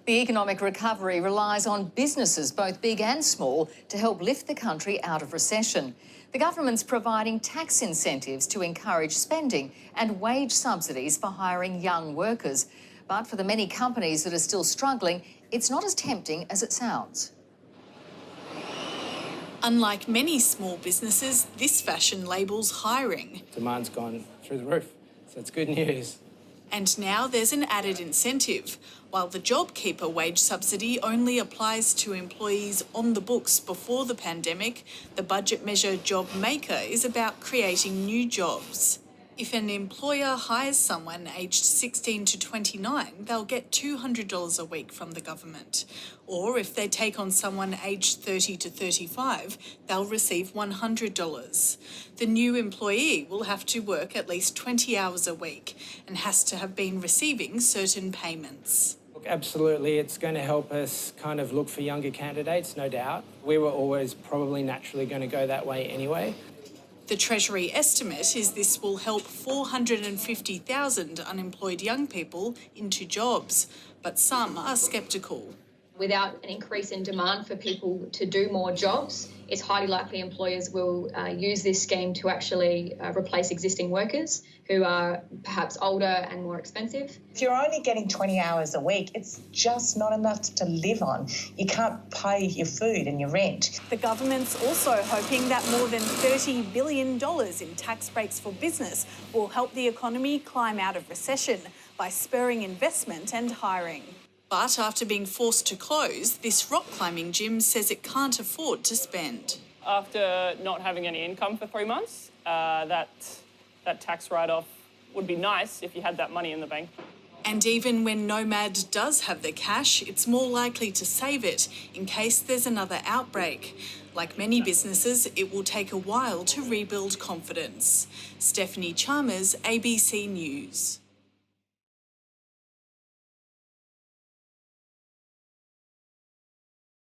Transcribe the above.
The economic recovery relies on businesses, both big and small, to help lift the country out of recession. The government's providing tax incentives to encourage spending and wage subsidies for hiring young workers. But for the many companies that are still struggling, it's not as tempting as it sounds. Unlike many small businesses, this fashion labels hiring. Demand's gone through the roof, so it's good news. And now there's an added incentive. While the JobKeeper wage subsidy only applies to employees on the books before the pandemic, the budget measure Job Maker is about creating new jobs. If an employer hires someone aged 16 to 29, they'll get $200 a week from the government. Or if they take on someone aged 30 to 35, they'll receive $100. The new employee will have to work at least 20 hours a week and has to have been receiving certain payments. Look, absolutely, it's going to help us kind of look for younger candidates, no doubt. We were always probably naturally going to go that way anyway. The Treasury estimate is this will help 450,000 unemployed young people into jobs, but some are sceptical. Without an increase in demand for people to do more jobs, it's highly likely employers will use this scheme to actually replace existing workers who are perhaps older and more expensive. If you're only getting 20 hours a week, it's just not enough to live on. You can't pay your food and your rent. The government's also hoping that more than $30 billion in tax breaks for business will help the economy climb out of recession by spurring investment and hiring. But after being forced to close, this rock climbing gym says it can't afford to spend. After not having any income for 3 months, that tax write-off would be nice if you had that money in the bank. And even when Nomad does have the cash, it's more likely to save it in case there's another outbreak. Like many businesses, it will take a while to rebuild confidence. Stephanie Chalmers, ABC News.